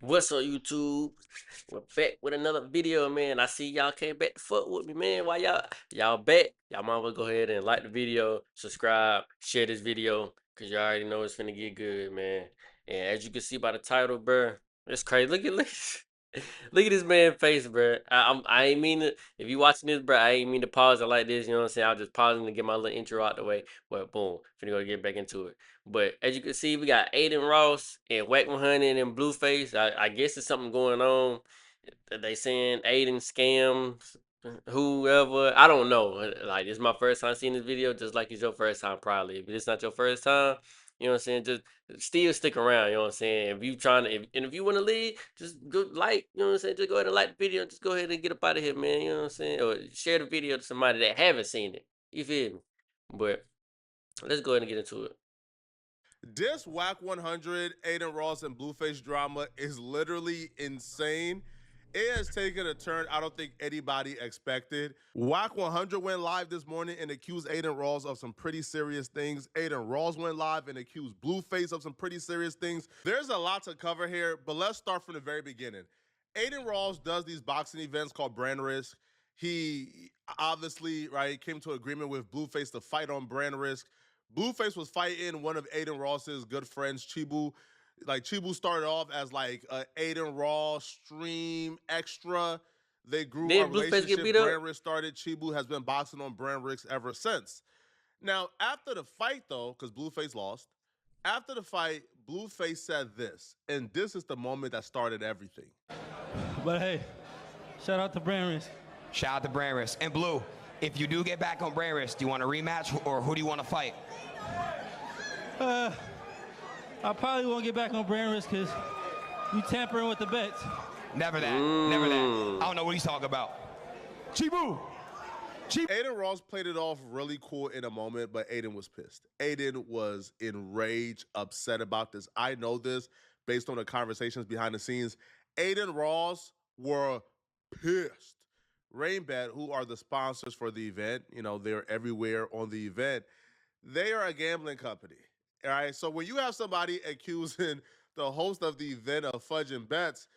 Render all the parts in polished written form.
What's up, YouTube? We're back with another video, man. I see y'all came back to fuck with me, man. Why y'all back? Y'all might well go ahead and like the video, subscribe, share this video, cause you already know it's finna get good, man. And as you can see by the title, bruh, it's crazy. Look. Look at this man face, bro. I ain't mean to. If you watching this, bro, I ain't mean to pause it like this. You know what I'm saying? I was just pausing to get my little intro out the way. But boom, finna go get back into it. But as you can see, we got Adin Ross and Whack 100 and Blueface. I guess there's something going on. They saying Adin scams whoever. I don't know. Like, it's my first time seeing this video, just like it's your first time probably. If it's not your first time, you know what I'm saying? Just still stick around, you know what I'm saying? If you trying to, if you want to leave, just go like, you know what I'm saying? Just go ahead and like the video. Just go ahead and get up out of here, man. You know what I'm saying? Or share the video to somebody that haven't seen it. You feel me? But let's go ahead and get into it. This Whack 100, Adin Ross, and Blueface drama is literally insane. It has taken a turn I don't think anybody expected. Whack 100 went live this morning and accused Adin Ross of some pretty serious things. Adin Ross went live and accused Blueface of some pretty serious things. There's a lot to cover here, but let's start from the very beginning. Adin Ross does these boxing events called Brand Risk. He obviously, right, came to an agreement with Blueface to fight on Brand Risk. Blueface was fighting one of Adin Ross's good friends, Chibu. Like, Chibu started off as like a Adin Ross stream extra. They grew a Did Blueface get relationship. beat up? Brand Risk started. Chibu has been boxing on Brand Risk ever since. Now, after the fight, though, because Blueface lost, after the fight, Blueface said this, and this is the moment that started everything. But hey, shout out to Brand. Shout out to Brand Risk. And Blue, if you do get back on Brand Risk, do you want a rematch or who do you want to fight? I probably won't get back on Brand because you tampering with the bets. Never that. Never that. I don't know what he's talking about. Chibu! Adin Ross played it off really cool in a moment, but Adin was pissed. Adin was enraged, upset about this. I know this based on the conversations behind the scenes. Adin Ross were pissed. Rainbet, who are the sponsors for the event, you know, they're everywhere on the event. They are a gambling company. All right. So when you have somebody accusing the host of the event of fudging bets,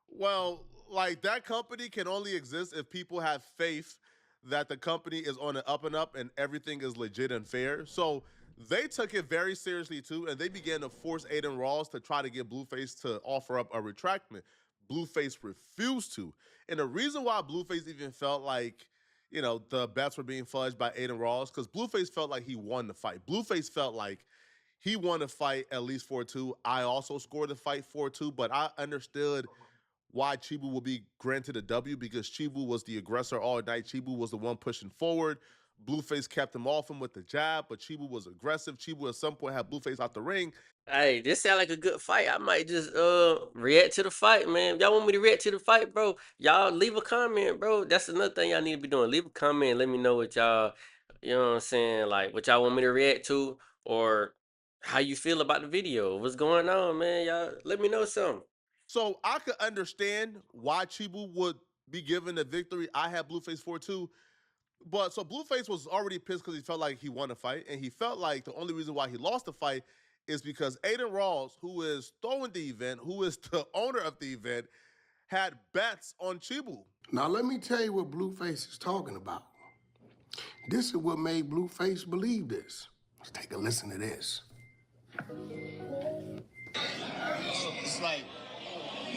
well, like, that company can only exist if people have faith that the company is on the up and up and everything is legit and fair. So they took it very seriously too, and they began to force Adin Ross to try to get Blueface to offer up a retractment. Blueface refused to. And the reason why Blueface even felt like, you know, the bets were being fudged by Adin Ross, because Blueface felt like he won the fight. Blueface felt like he won the fight at least 4-2. I also scored the fight 4-2, but I understood why Chibu will be granted a W, because Chibu was the aggressor all night. Chibu was the one pushing forward. Blueface kept him off him with the jab, but Chibu was aggressive. Chibu at some point had Blueface out the ring. Hey, this sound like a good fight. I might just react to the fight, man. If y'all want me to react to the fight, bro, y'all leave a comment, bro. That's another thing y'all need to be doing. Leave a comment and let me know what y'all, you know what I'm saying, like what y'all want me to react to, or how you feel about the video. What's going on, man? Y'all let me know something. So I could understand why Chibu would be given the victory. I had Blueface 4-2. But so Blueface was already pissed because he felt like he won the fight. And he felt like the only reason why he lost the fight is because Adin Ross, who is throwing the event, who is the owner of the event, had bets on Chibu. Now, let me tell you what Blueface is talking about. This is what made Blueface believe this. Let's take a listen to this. It's like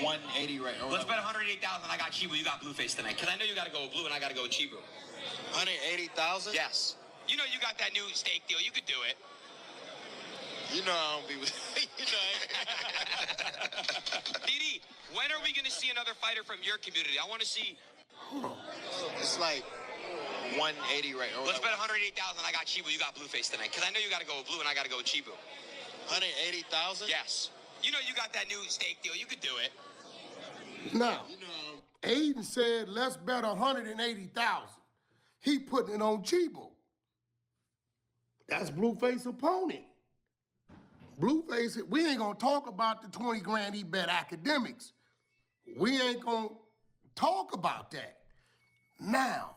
180 right now. Let's bet 108,000. I got Chibu, you got Blueface tonight. Because I know you got to go with Blue and I got to go with Chibu. 180,000? Yes. You know you got that new steak deal. You could do it. You know I don't be with you know. DD, when are we going to see another fighter from your community? I want to see. It's like 180 right now. Let's bet 108,000. I got Chibu, you got Blueface tonight. Because I know you got to go with Blue and I got to go with Chibu. 180,000? Yes. You know you got that new steak deal. You could do it. Now, You know. Adin said, let's bet 180,000. He putting it on Chibu. That's Blueface's opponent. Blueface, we ain't gonna talk about the 20 grand he bet academics. We ain't gonna talk about that. Now,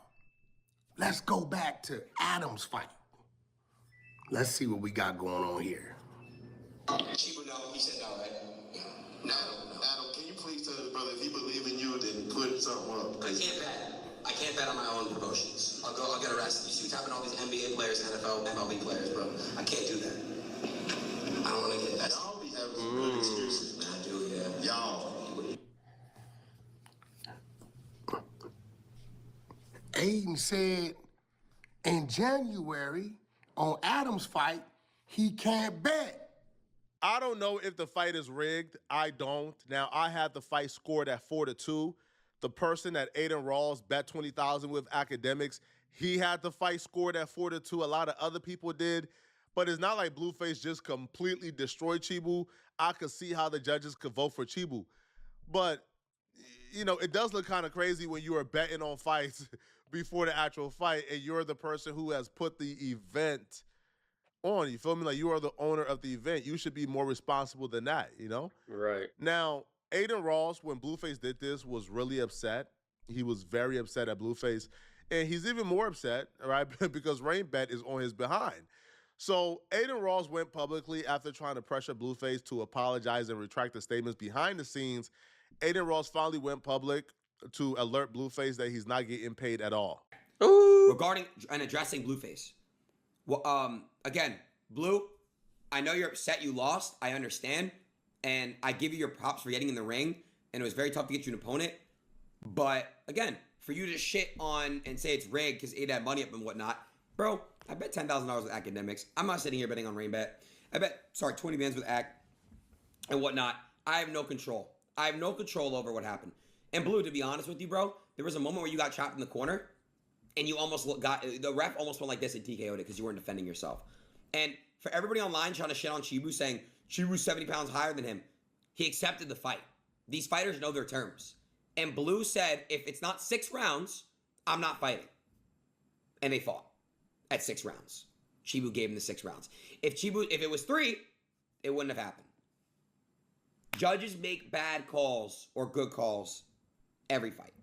let's go back to Adam's fight. Let's see what we got going on here. Chibu, no. He said no, right? No. Adam, can you please something up. I can't bet. I can't bet on my own promotions. I'll get arrested. You see what's happening to all these NBA players, NFL, MLB players, bro. I can't do that. I don't want to get that. Y'all be having some good excuses, man. I do, yeah. Y'all. Adin said in January on Adam's fight, he can't bet. I don't know if the fight is rigged. I don't. Now, I had the fight scored at 4-2. The person that Adin Ross bet 20,000 with Academics, he had the fight scored at 4-2. A lot of other people did. But it's not like Blueface just completely destroyed Chibu. I could see how the judges could vote for Chibu. But, you know, it does look kind of crazy when you are betting on fights before the actual fight and you're the person who has put the event on. You feel me? Like, you are the owner of the event. You should be more responsible than that, you know? Right. Now, Adin Ross, when Blueface did this, was really upset. He was very upset at Blueface. And he's even more upset, right? Because RainBet is on his behind. So Adin Ross went publicly after trying to pressure Blueface to apologize and retract the statements behind the scenes. Adin Ross finally went public to alert Blueface that he's not getting paid at all. Ooh. Regarding and addressing Blueface. Well, again, Blue, I know you're upset you lost. I understand. And I give you your props for getting in the ring. And it was very tough to get you an opponent. But, again, for you to shit on and say it's rigged because Adin had money up and whatnot. Bro, I bet $10,000 with Academics. I'm not sitting here betting on RainBet. I bet, 20 bands with Ac and whatnot. I have no control. I have no control over what happened. And Blue, to be honest with you, bro, there was a moment where you got trapped in the corner and you almost the ref almost went like this and TKO'd it because you weren't defending yourself. And for everybody online trying to shit on Chibu, saying Chibu's 70 pounds higher than him, he accepted the fight. These fighters know their terms. And Blue said, if it's not 6 rounds, I'm not fighting. And they fought at 6 rounds. Chibu gave him the 6 rounds. If it was 3, it wouldn't have happened. Judges make bad calls or good calls every fight.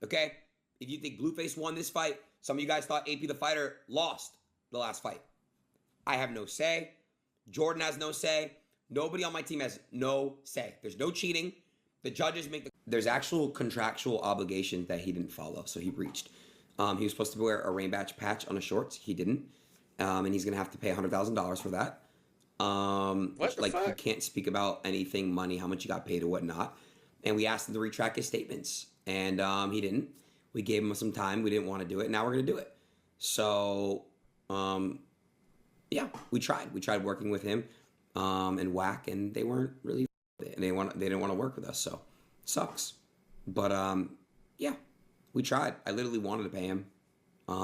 Okay? If you think Blueface won this fight, some of you guys thought AP the Fighter lost the last fight. I have no say. Jordan has no say. Nobody on my team has no say. There's no cheating. The judges make the... There's actual contractual obligation that he didn't follow, so he breached. He was supposed to wear a RainBet patch on his shorts. He didn't. And he's going to have to pay $100,000 for that. What the fuck? He can't speak about anything, money, how much he got paid or whatnot. And we asked him to retract his statements. And he didn't. We gave him some time. We didn't want to do it. Now we're going to do it. So, yeah, we tried. We tried working with him and Whack, and they weren't really... They didn't want to work with us, so sucks. But, yeah, we tried. I literally wanted to pay him.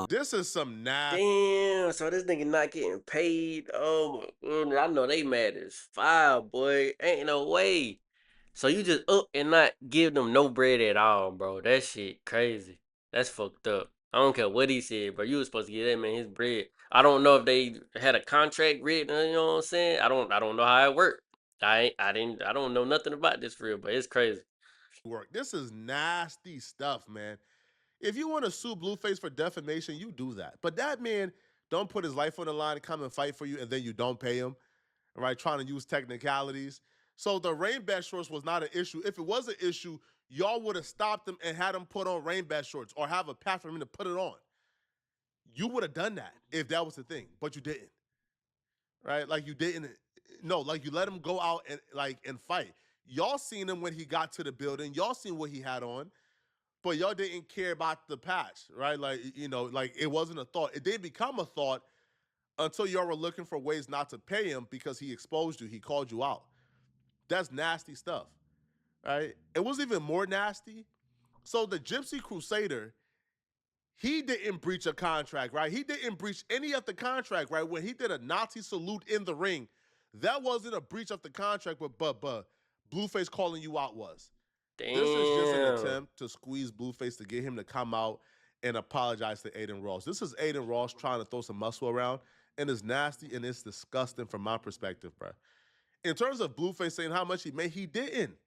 This is some Damn, so this nigga not getting paid. Oh my goodness, I know they mad as fire, boy. Ain't no way. So you just up and not give them no bread at all, bro. That shit crazy. That's fucked up. I don't care what he said, bro. You was supposed to give that man his bread. I don't know if they had a contract written, you know what I'm saying? I don't know how it worked. I don't know nothing about this for real, but it's crazy. work. This is nasty stuff, man. If you want to sue Blueface for defamation, you do that. But that man don't put his life on the line and come and fight for you, and then you don't pay him, right? Trying to use technicalities. So the RainBet shorts was not an issue. If it was an issue, y'all would have stopped him and had him put on RainBet shorts or have a path for him to put it on. You would have done that if that was the thing, but you didn't, right? Like you didn't. No, like you let him go out and fight. Y'all seen him when he got to the building. Y'all seen what he had on. But y'all didn't care about the patch, right? Like, you know, like it wasn't a thought. It didn't become a thought until y'all were looking for ways not to pay him because he exposed you. He called you out. That's nasty stuff, right? It was even more nasty. So the Gypsy Crusader, he didn't breach a contract, right? He didn't breach any of the contract, right? When he did a Nazi salute in the ring, that wasn't a breach of the contract, but Blueface calling you out was. Damn. This is just an attempt to squeeze Blueface to get him to come out and apologize to Adin Ross. This is Adin Ross trying to throw some muscle around, and it's nasty and it's disgusting from my perspective, bro. In terms of Blueface saying how much he made, he didn't.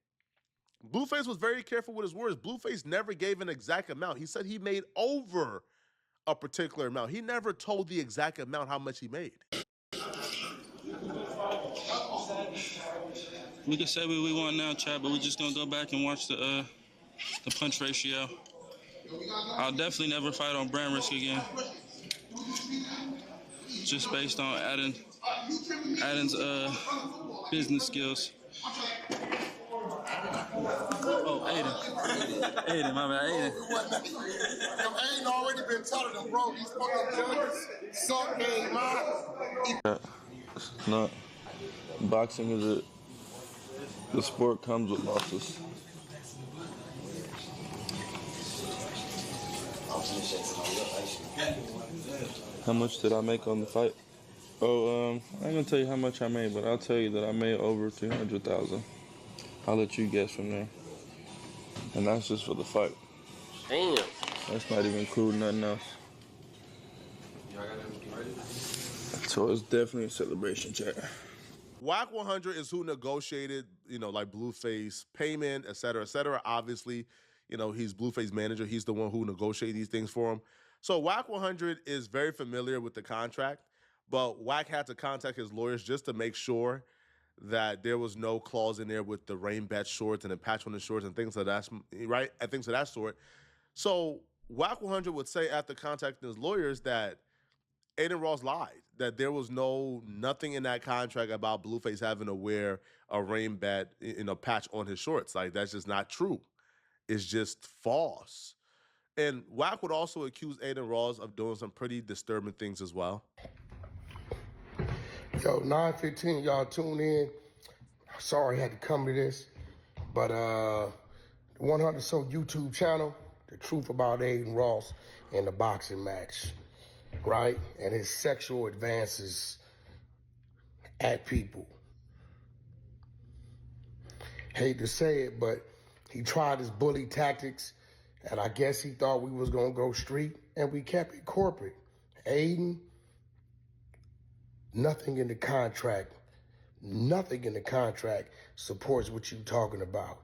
Blueface was very careful with his words. Blueface never gave an exact amount. He said he made over a particular amount. He never told the exact amount how much he made. We can say what we want now, chat, but we just gonna go back and watch the the punch ratio. I'll definitely never fight on brand risk again. Just based on Adin's business skills. Oh, Adin, my bad, Adin. Aiden already been telling them, bro, these fucking judges suck game out. It's not. Boxing is the sport comes with losses. How much did I make on the fight? Oh, I ain't gonna tell you how much I made, but I'll tell you that I made over 300,000. I'll let you guess from there. And that's just for the fight. Damn. That's not even including nothing else. So it's definitely a celebration, chat. Whack 100 is who negotiated, like Blueface payment, et cetera, et cetera. Obviously, he's Blueface manager. He's the one who negotiated these things for him. So Whack 100 is very familiar with the contract, but Whack had to contact his lawyers just to make sure that there was no clause in there with the rain bat shorts and the patch on the shorts and things of that, right? And things of that sort. So Whack 100 would say after contacting his lawyers that Adin Ross lied, that there was nothing in that contract about Blueface having to wear a rain bat, patch on his shorts. Like, that's just not true. It's just false. And Whack would also accuse Adin Ross of doing some pretty disturbing things as well. Yo, 9:15, y'all tune in. Sorry I had to come to this, but the 100 So YouTube channel, the truth about Adin Ross and the boxing match, right? And his sexual advances at people. Hate to say it, but he tried his bully tactics, and I guess he thought we was gonna go street, and we kept it corporate. Adin, nothing in the contract supports what you talking about.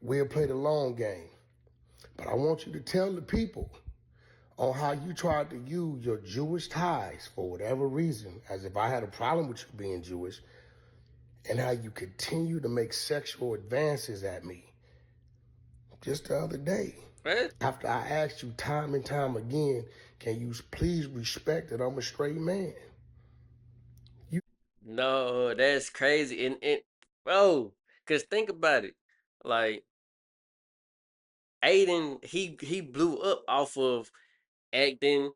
We'll play the long game, but I want you to tell the people on how you tried to use your Jewish ties for whatever reason, as if I had a problem with you being Jewish, and how you continue to make sexual advances at me. Just the other day, after I asked you time and time again, can you please respect that I'm a straight man? No, that's crazy. And bro, cause think about it. Like Adin, he blew up off of acting,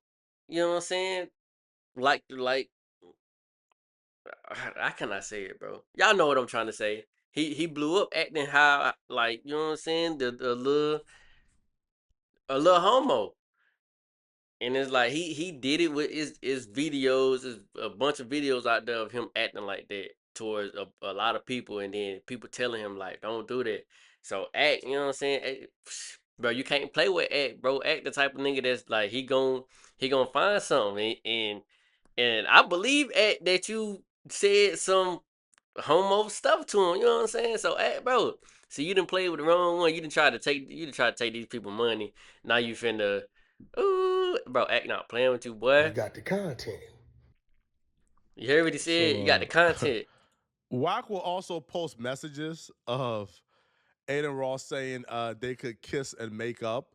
you know what I'm saying? Like how can I say it, bro? Y'all know what I'm trying to say. He blew up acting how, like, you know what I'm saying? The little a little homo. And it's like he did it with his videos, a bunch of videos out there of him acting like that towards a lot of people, and then people telling him like, don't do that. So act, you know what I'm saying? Bro, you can't play with act, bro. Act the type of nigga that's like he gon' find something, and I believe act that you said some homo stuff to him. You know what I'm saying? So act, bro. See, you didn't play with the wrong one. You didn't try to take these people money. Now you finna. Ooh, bro, act not playing with you, boy. You got the content. You heard what he said? You got the content. Whack will also post messages of Adin Ross saying they could kiss and make up.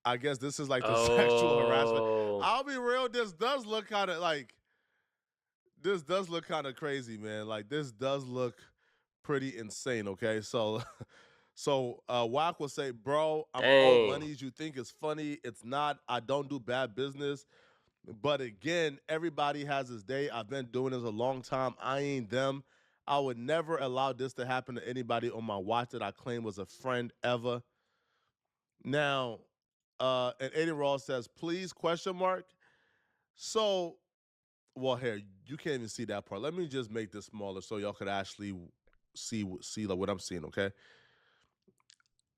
I guess this is like the sexual harassment. I'll be real, this does look kind of crazy, man. Like, this does look pretty insane, okay? So Whack will say, bro, I'm owed monies. You think it's funny. It's not. I don't do bad business. But again, everybody has his day. I've been doing this a long time. I ain't them. I would never allow this to happen to anybody on my watch that I claim was a friend ever. Now, and Adin Ross says, please, question mark. So, well, here, you can't even see that part. Let me just make this smaller so y'all could actually see like what I'm seeing, okay?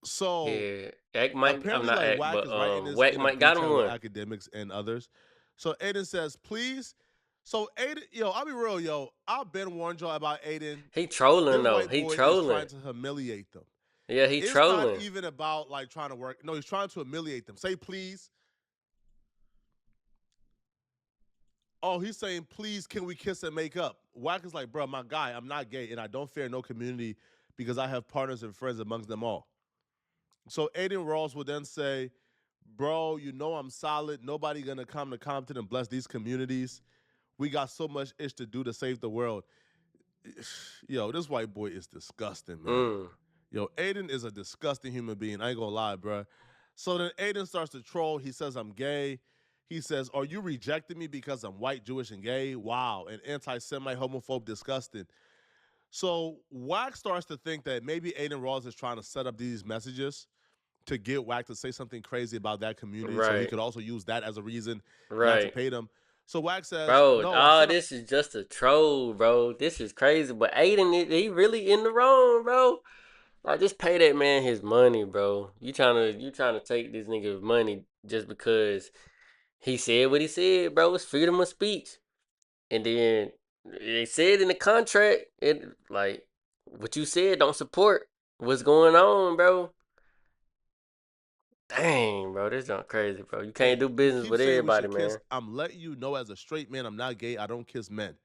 So yeah, Act might. apparently, I'm not like, Act, Whack but is writing this Wack in a might group got him channel with one. academics and others. So Adin says, please. So Adin, yo, I'll be real, yo. I've been warned y'all about Adin. He trolling This though. white He boy is trolling. trying to humiliate them. Yeah, he It's trolling. not even about like trying to work. No, he's trying to humiliate them. Say please. Oh, he's saying, please, can we kiss and make up? Whack is like, bro, my guy, I'm not gay, and I don't fear no community because I have partners and friends amongst them all. So Adin Ross would then say, bro, you know I'm solid. Nobody gonna come to Compton and bless these communities. We got so much ish to do to save the world. Yo, this white boy is disgusting, man. Mm. Yo, Adin is a disgusting human being. I ain't gonna lie, bro. So then Adin starts to troll. He says I'm gay. He says, "Are you rejecting me because I'm white, Jewish, and gay?" Wow, an anti-Semite, homophobe, disgusting. So Wack starts to think that maybe Adin Ross is trying to set up these messages to get Wack to say something crazy about that community, so he Right. could also use that as a reason not to Right. pay them. So Wack says, Bro, "No, I all said this is just a troll, bro. This is crazy. But Aiden, he really in the wrong, bro. Like, just pay that man his money, bro. You trying to take this nigga's money just because he said what he said, bro. It's freedom of speech. And then they said in the contract, it like what you said don't support what's going on, bro. Dang, bro, this junk crazy, bro. You can't hey, do you business keep with saying we everybody, should kiss. man. I'm letting you know as a straight man, I'm not gay. I don't kiss men."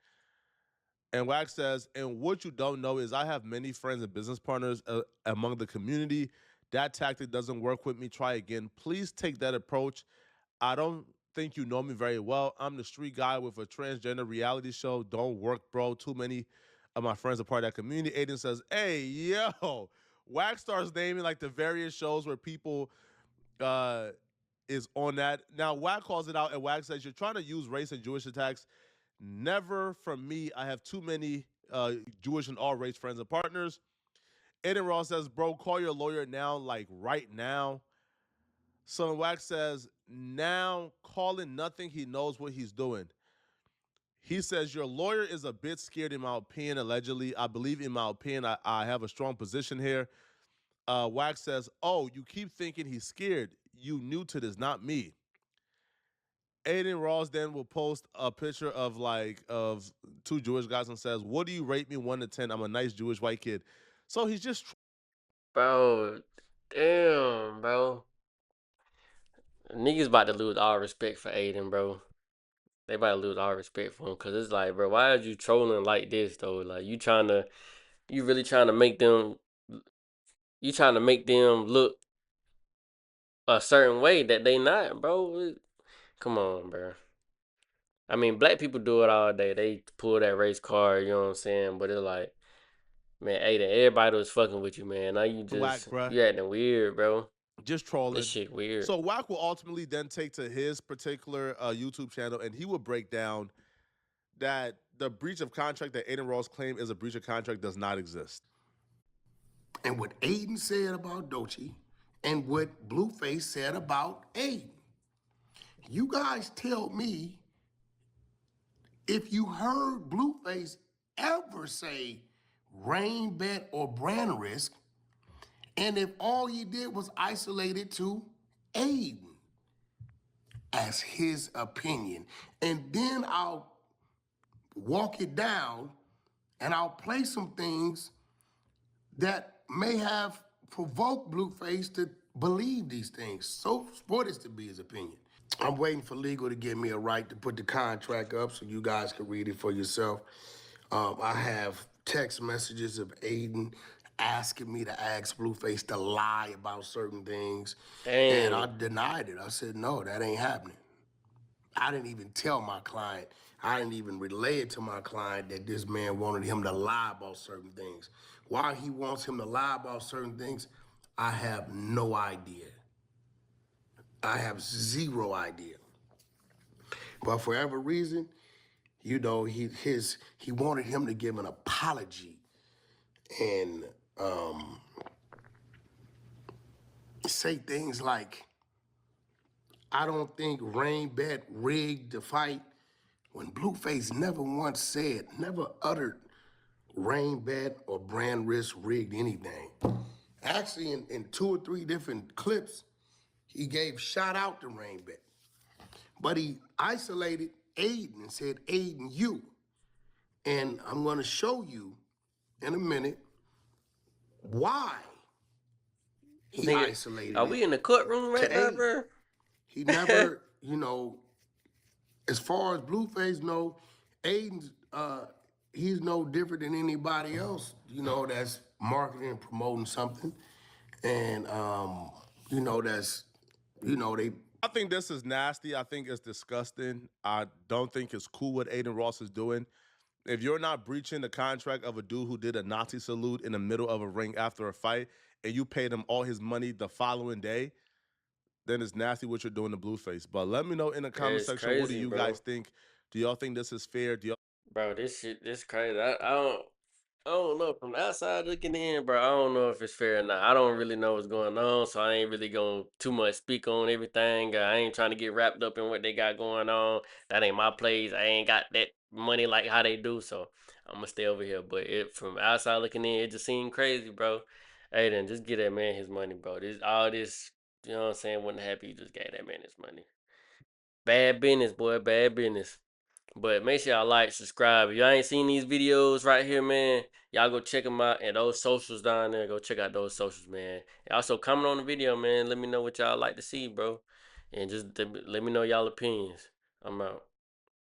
And Wax says, "And what you don't know is I have many friends and business partners among the community. That tactic doesn't work with me. Try again. Please take that approach. I don't think you know me very well. I'm the street guy with a transgender reality show. Don't work, bro. Too many of my friends are part of that community." Adin says, "Hey, yo." Wax starts naming like the various shows where people uh, is on that. Now, Wack calls it out, and Wack says, "You're trying to use race and Jewish attacks. Never from me. I have too many Jewish and all race friends and partners." Aiden Ross says, "Bro, call your lawyer now, like right now." So Wack says, "Now, calling nothing. He knows what he's doing." He says, "Your lawyer is a bit scared, in my opinion, allegedly. I believe, in my opinion, I have a strong position here." Wack says, "Oh, you keep thinking he's scared. You new to this, not me." Aiden Ross then will post a picture of two Jewish guys and says, "What do you rate me 1 to 10? I'm a nice Jewish white kid." So he's just Bro, damn, bro. Niggas about to lose all respect for Aiden, bro. They about to lose all respect for him because it's like, bro, why are you trolling like this though? Like, you really trying to make them, you trying to make them look a certain way that they not, bro. Come on, bro. I mean, black people do it all day. They pull that race card, you know what I'm saying? But it's like, man, Aiden, everybody was fucking with you, man. Now whack, bruh. you acting weird, bro. Just This trolling. shit weird. So Wack will ultimately then take to his particular YouTube channel and he will break down that the breach of contract that Aiden Ross claimed is a breach of contract does not exist. And what Aiden said about Doechii and what Blueface said about Aiden. You guys tell me if you heard Blueface ever say rain bet or brand risk, and if all he did was isolate it to Aiden as his opinion. And then I'll walk it down and I'll play some things that may have provoked Blueface to believe these things. So for this to be his opinion. I'm waiting for legal to give me a right to put the contract up so you guys can read it for yourself. I have text messages of Aiden asking me to ask Blueface to lie about certain things. And I Dang. denied it. I said, no, that ain't happening. I didn't even tell my client, I didn't even relay it to my client that this man wanted him to lie about certain things. Why he wants him to lie about certain things, I have no idea. I have zero idea. But for whatever reason, you know, he wanted him to give an apology and say things like, I don't think Rain Bet rigged the fight, when Blueface never once said, never uttered Rain Bet or brand risk rigged anything. Actually, in 2 or 3 different clips, he gave shout out to Rain Bet. But he isolated Aiden and said, Aiden, you. And I'm gonna show you in a minute why he Nigga, isolated are it we in the courtroom to right now, Aiden. bro? He never, you know, as far as Blueface know, Aiden's, he's no different than anybody else, you know, that's marketing and promoting something. And you know, that's, you know, they I think this is nasty. I think it's disgusting. I don't think it's cool what Adin Ross is doing. If you're not breaching the contract of a dude who did a Nazi salute in the middle of a ring after a fight and you paid him all his money the following day, then it's nasty what you're doing to Blueface. But let me know in the Yeah, comment it's section, what do crazy, you bro. guys think? Do y'all think this is fair? Bro, this shit, this crazy. I don't know. From the outside looking in, bro, I don't know if it's fair or not. I don't really know what's going on, so I ain't really going to too much speak on everything. I ain't trying to get wrapped up in what they got going on. That ain't my place. I ain't got that money like how they do, so I'm gonna stay over here. But it from outside looking in, it just seemed crazy, bro. Hey, then just get that man his money, bro. This all this, you know what I'm saying? Wasn't happy you just gave that man his money. Bad business, boy. Bad business. But make sure y'all like, subscribe. If y'all ain't seen these videos right here, man, y'all go check them out. And those socials down there, go check out those socials, man. And also, comment on the video, man. Let me know what y'all like to see, bro. And just let me know y'all opinions. I'm out.